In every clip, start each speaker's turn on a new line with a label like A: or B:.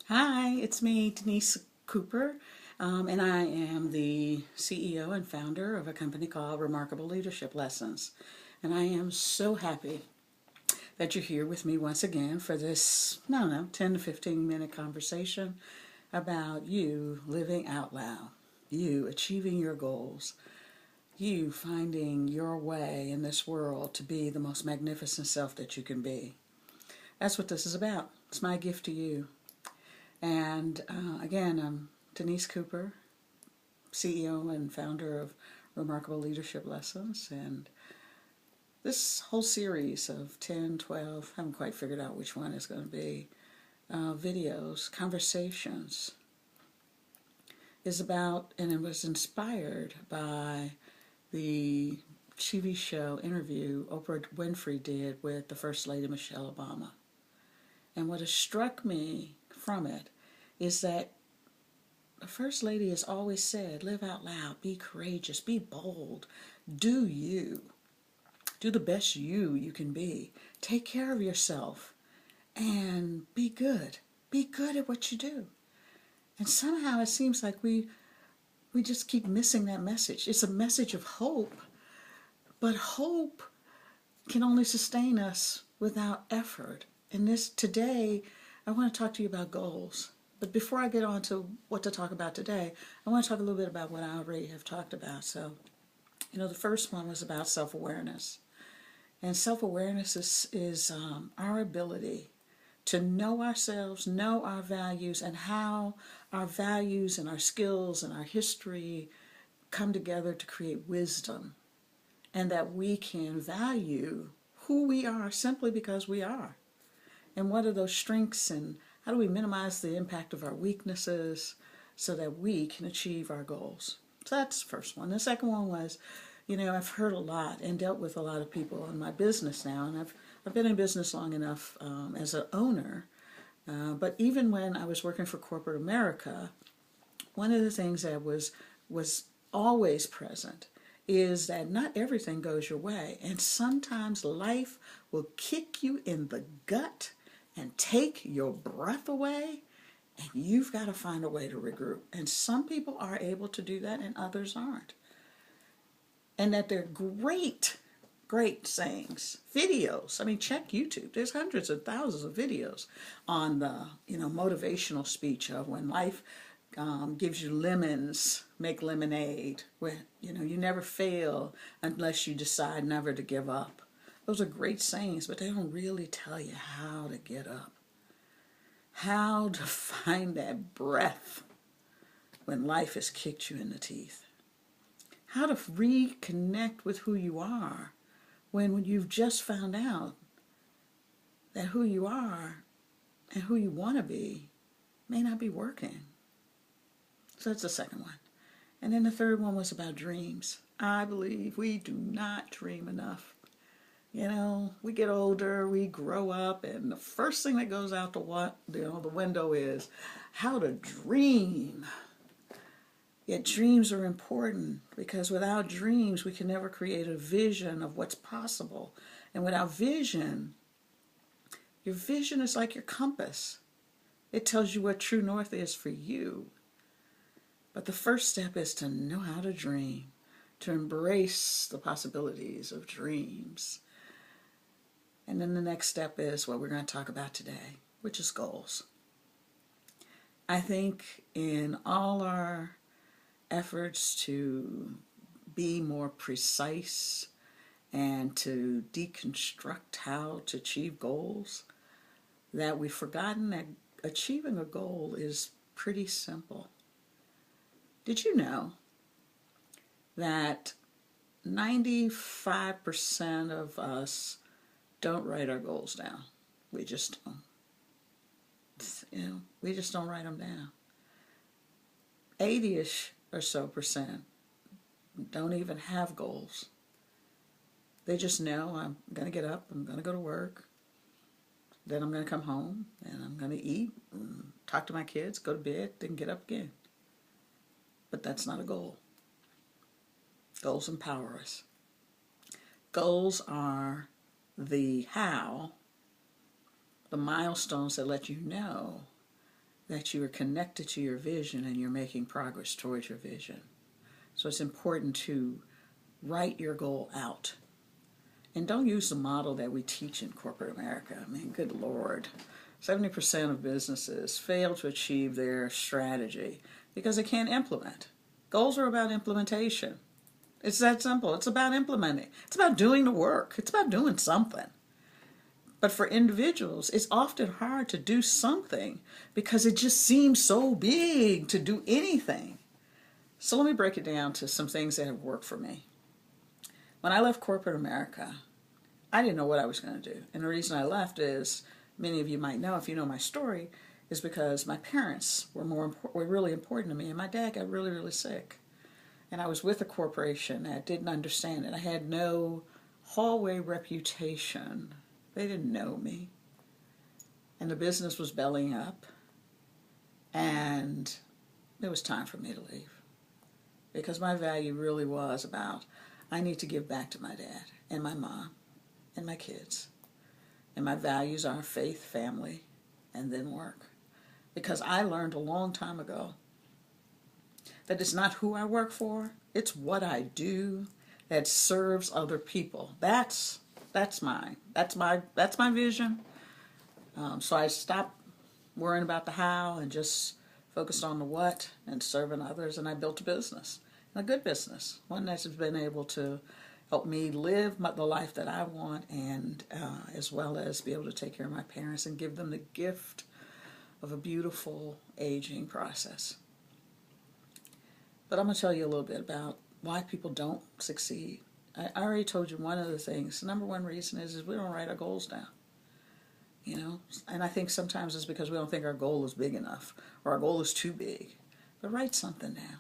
A: Hi, it's me, Denise Cooper, and I am the CEO and founder of a company called Remarkable Leadership Lessons. And I am so happy that you're here with me once again for this, I don't know, 10 to 15 minute conversation about you living out loud, you achieving your goals, you finding your way in this world to be the most magnificent self that you can be. That's what this is about. It's my gift to you. And again, I'm Denise Cooper, CEO and founder of Remarkable Leadership Lessons. And this whole series of 10, 12, I haven't quite figured out which one is going to be, videos, conversations, is about, and it was inspired by the TV show interview Oprah Winfrey did with the First Lady Michelle Obama. And what has struck me from it is that the First Lady has always said, live out loud, be courageous, be bold, do you. Do the best you can be. Take care of yourself and be good. Be good at what you do. And somehow it seems like we just keep missing that message. It's a message of hope, but hope can only sustain us without effort. And today, I want to talk to you about goals. But before I get on to what to talk about today, I want to talk a little bit about what I already have talked about. So, the first one was about self-awareness. And self-awareness is our ability to know ourselves, know our values, and how our values and our skills and our history come together to create wisdom. And that we can value who we are simply because we are. And what are those strengths, and how do we minimize the impact of our weaknesses so that we can achieve our goals? So that's the first one. The second one was, I've heard a lot and dealt with a lot of people in my business now, and I've been in business long enough as an owner, but even when I was working for corporate America, one of the things that was always present is that not everything goes your way, and sometimes life will kick you in the gut and take your breath away, and you've got to find a way to regroup. And some people are able to do that and others aren't. And that they're great sayings, videos. I mean, check YouTube. There's hundreds of thousands of videos on the, motivational speech of when life gives you lemons, make lemonade. Where, you never fail unless you decide never to give up. Those are great sayings, but they don't really tell you how to get up, how to find that breath when life has kicked you in the teeth, how to reconnect with who you are when you've just found out that who you are and who you want to be may not be working. So that's the second one. And then the third one was about dreams. I believe we do not dream enough. We get older, we grow up, and the first thing that goes out the window is how to dream. Yet dreams are important because without dreams, we can never create a vision of what's possible. And without vision, your vision is like your compass. It tells you what true north is for you. But the first step is to know how to dream, to embrace the possibilities of dreams. And then the next step is what we're going to talk about today, which is goals. I think in all our efforts to be more precise and to deconstruct how to achieve goals, that we've forgotten that achieving a goal is pretty simple. Did you know that 95% of us don't write our goals down? We just don't. We just don't write them down. 80-ish or so percent don't even have goals. They just know I'm going to get up, I'm going to go to work, then I'm going to come home, and I'm going to eat, and talk to my kids, go to bed, then get up again. But that's not a goal. Goals empower us. Goals are the how, the milestones that let you know that you are connected to your vision and you're making progress towards your vision. So it's important to write your goal out. And don't use the model that we teach in corporate America. I mean, good Lord. 70% of businesses fail to achieve their strategy because they can't implement. Goals are about implementation. It's that simple. It's about implementing. It's about doing the work. It's about doing something. But for individuals, it's often hard to do something because it just seems so big to do anything. So let me break it down to some things that have worked for me. When I left corporate America, I didn't know what I was going to do. And the reason I left is, many of you might know if you know my story, is because my parents were really important to me, and my dad got really, really sick. And I was with a corporation that didn't understand it. I had no hallway reputation. They didn't know me. And the business was bellying up. And it was time for me to leave. Because my value really was about, I need to give back to my dad and my mom and my kids. And my values are faith, family, and then work. Because I learned a long time ago that it's not who I work for, it's what I do that serves other people. That's mine. That's my vision. So I stopped worrying about the how and just focused on the what and serving others, and I built a business, and a good business, one that's been able to help me live the life that I want, and as well as be able to take care of my parents and give them the gift of a beautiful aging process. But I'm going to tell you a little bit about why people don't succeed. I already told you one of the things. The number one reason is we don't write our goals down. And I think sometimes it's because we don't think our goal is big enough or our goal is too big. But write something down.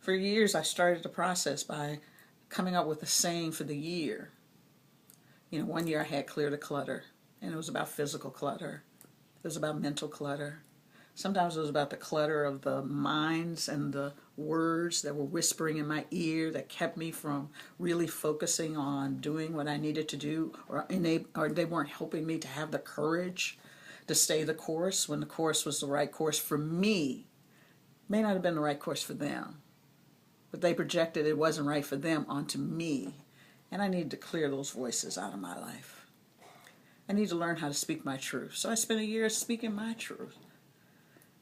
A: For years, I started the process by coming up with a saying for the year. One year I had clear the clutter, and it was about physical clutter. It was about mental clutter. Sometimes it was about the clutter of the minds and the words that were whispering in my ear that kept me from really focusing on doing what I needed to do, or they weren't helping me to have the courage to stay the course when the course was the right course for me. It may not have been the right course for them, but they projected it wasn't right for them onto me, and I needed to clear those voices out of my life. I need to learn how to speak my truth. So I spent a year speaking my truth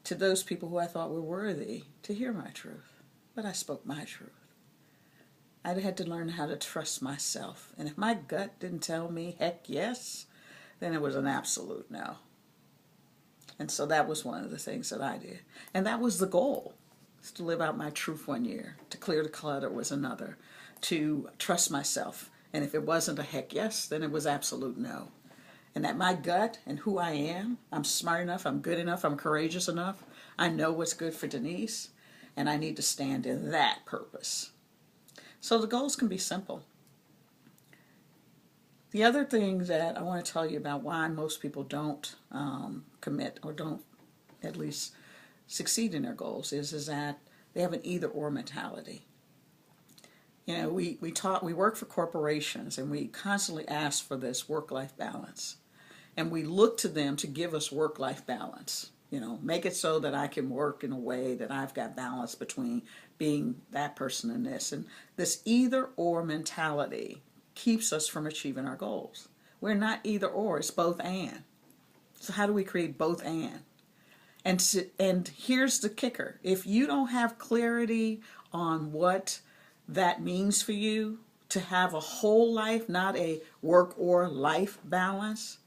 A: to those people who I thought were worthy to hear my truth. But I spoke my truth. I had to learn how to trust myself. And if my gut didn't tell me, heck yes, then it was an absolute no. And so that was one of the things that I did. And that was the goal, is to live out my truth one year. To clear the clutter was another. To trust myself. And if it wasn't a heck yes, then it was absolute no. And that my gut and who I am, I'm smart enough, I'm good enough, I'm courageous enough, I know what's good for Denise, and I need to stand in that purpose. So the goals can be simple. The other thing that I want to tell you about why most people don't commit or don't at least succeed in their goals is that they have an either-or mentality. We work for corporations, and we constantly ask for this work-life balance. And we look to them to give us work-life balance. Make it so that I can work in a way that I've got balance between being that person and this. And this either-or mentality keeps us from achieving our goals. We're not either-or, it's both and. So how do we create both and? And here's the kicker. If you don't have clarity on what that means for you to have a whole life, not a work or life balance,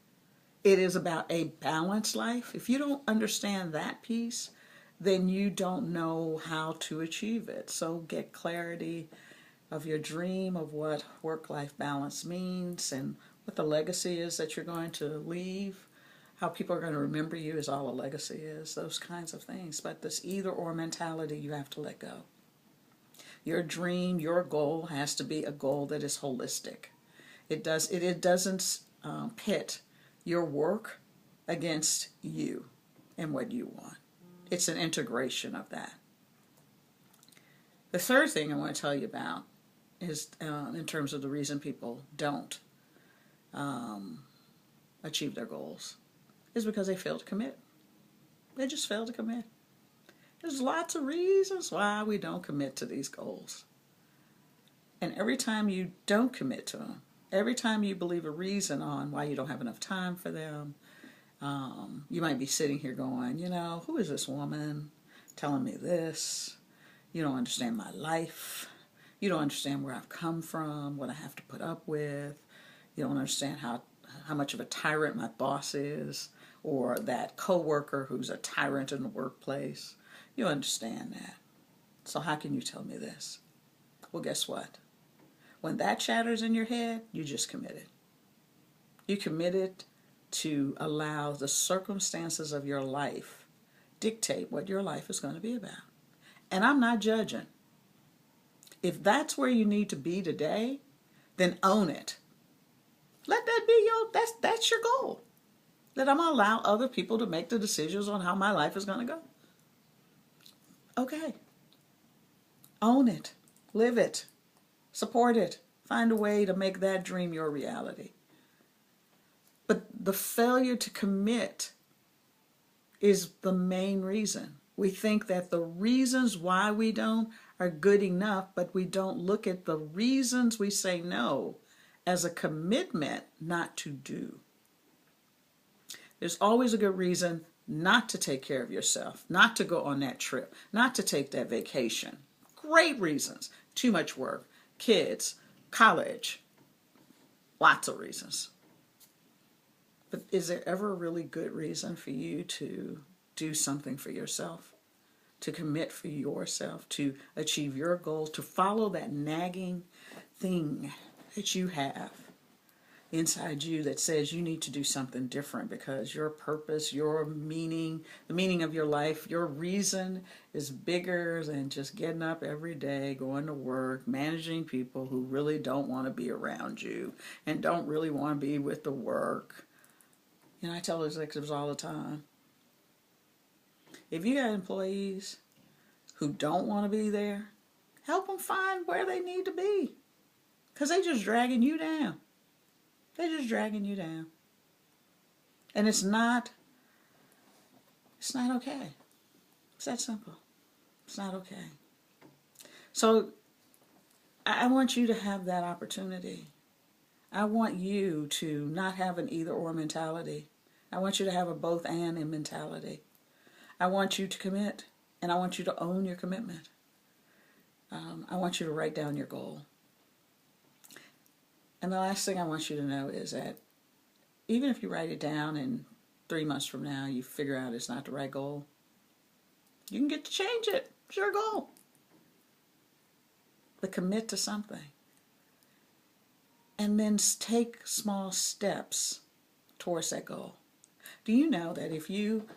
A: it is about a balanced life. If you don't understand that piece, then you don't know how to achieve it. So get clarity of your dream of what work-life balance means and what the legacy is that you're going to leave, how people are going to remember you is all a legacy is, those kinds of things. But this either-or mentality you have to let go. Your dream, your goal has to be a goal that is holistic. It doesn't pit your work against you and what you want. It's an integration of that. The third thing I want to tell you about is in terms of the reason people don't achieve their goals is because they fail to commit. They just fail to commit. There's lots of reasons why we don't commit to these goals. And every time you don't commit to them, every time you believe a reason on why you don't have enough time for them, you might be sitting here going, who is this woman telling me this? You don't understand my life. You don't understand where I've come from, what I have to put up with. You don't understand how much of a tyrant my boss is, or that coworker who's a tyrant in the workplace. You understand that. So how can you tell me this? Well, guess what? When that chatters in your head, you just committed. You committed to allow the circumstances of your life dictate what your life is going to be about. And I'm not judging. If that's where you need to be today, then own it. Let that be that's your goal. That I'm going to allow other people to make the decisions on how my life is going to go. Okay. Own it. Live it. Support it. Find a way to make that dream your reality. But the failure to commit is the main reason. We think that the reasons why we don't are good enough, but we don't look at the reasons we say no as a commitment not to do. There's always a good reason not to take care of yourself, not to go on that trip, not to take that vacation. Great reasons. Too much work, kids, college, lots of reasons. But is there ever a really good reason for you to do something for yourself? To commit for yourself, to achieve your goals, to follow that nagging thing that you have inside you that says you need to do something different because your purpose, your meaning, the meaning of your life, your reason is bigger than just getting up every day, going to work, managing people who really don't want to be around you and don't really want to be with the work. I tell executives all the time, if you got employees who don't want to be there, help them find where they need to be. Because they're just dragging you down. They're just dragging you down. And it's not okay. It's that simple. It's not okay. So I want you to have that opportunity. I want you to not have an either or mentality. I want you to have a both and mentality. I want you to commit, and I want you to own your commitment. I want you to write down your goal. And the last thing I want you to know is that even if you write it down and 3 months from now you figure out it's not the right goal, you can get to change it. It's your goal. But commit to something. And then take small steps towards that goal. Do you know that if you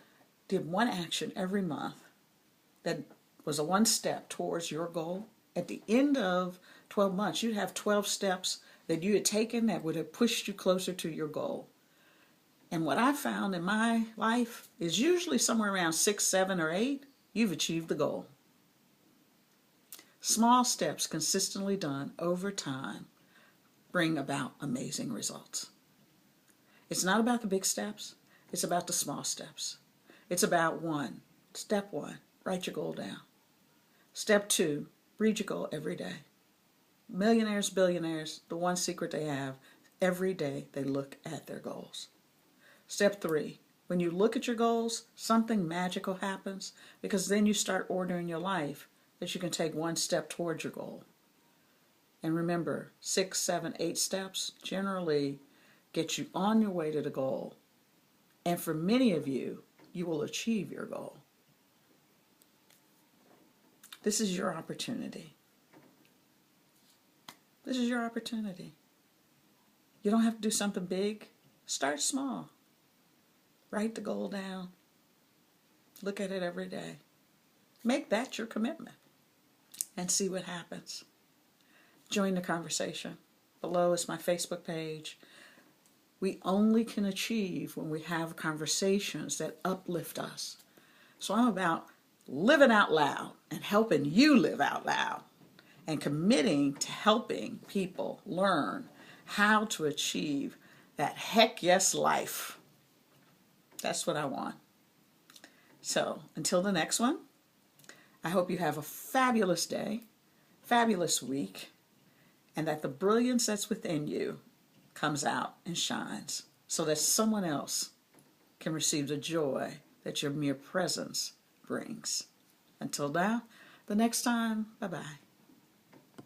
A: did one action every month that was a one step towards your goal, at the end of 12 months, you'd have 12 steps that you had taken that would have pushed you closer to your goal. And what I found in my life is usually somewhere around 6, 7, or 8, you've achieved the goal. Small steps consistently done over time bring about amazing results. It's not about the big steps. It's about the small steps. It's about step 1, write your goal down. Step 2, read your goal every day. Millionaires, billionaires, the one secret they have, every day they look at their goals. Step 3, when you look at your goals, something magical happens because then you start ordering your life that you can take one step towards your goal. And remember, 6, 7, 8 steps generally get you on your way to the goal. And for many of you, you will achieve your goal. This is your opportunity. This is your opportunity. You don't have to do something big. Start small. Write the goal down. Look at it every day. Make that your commitment and see what happens. Join the conversation. Below is my Facebook page. We only can achieve when we have conversations that uplift us. So I'm about living out loud and helping you live out loud and committing to helping people learn how to achieve that heck yes life. That's what I want. So until the next one, I hope you have a fabulous day, fabulous week, and that the brilliance that's within you comes out and shines so that someone else can receive the joy that your mere presence brings. Until now, the next time, bye-bye.